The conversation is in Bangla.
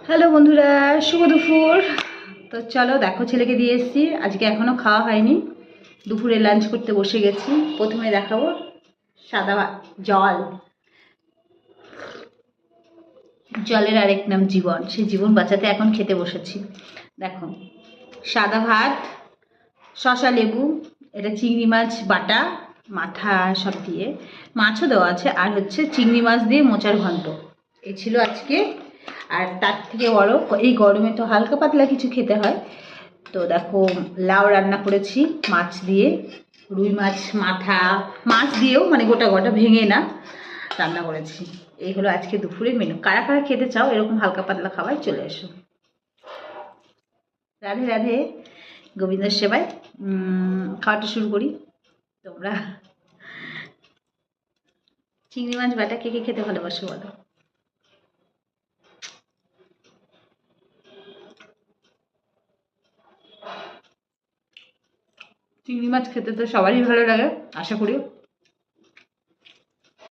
হ্যালো বন্ধুরা, শুভ দুপুর। তো চলো দেখো, ছেলেকে দিয়ে এসেছি। আজকে এখনও খাওয়া হয়নি, দুপুরে লাঞ্চ করতে বসে গেছি। প্রথমে দেখাবো সাদা জল। জলের আরেক নাম জীবন, সেই জীবন বাঁচাতে এখন খেতে বসেছি। দেখো, সাদা ভাত, শসা লেবু, এটা চিংড়ি মাছ বাটা, মাথা সব দিয়ে, মাছও দেওয়া আছে, আর হচ্ছে চিংড়ি মাছ দিয়ে মোচার ঘন্ট। এই ছিল আজকে। আর তার থেকে বড়, এই গরমে তো হালকা পাতলা কিছু খেতে হয়। তো দেখো, লাউ রান্না করেছি মাছ দিয়ে, রুই মাছ মাথা, মাছ দিয়েও মানে গোটা গোটা ভেঙে না রান্না করেছি। এই হলো আজকে দুপুরের মেনু। কারা কারা খেতে চাও এরকম হালকা পাতলা খাবার, চলে এসো। রাধে রাধে, গোবিন্দের সেবায়। খাওয়াটা শুরু করি। তোমরা চিংড়ি মাছ বাটা কে কে খেতে ভালোবাসো বলো? চিংড়ি মাছ খেতে তো সবারই ভালো লাগে, আশা করি।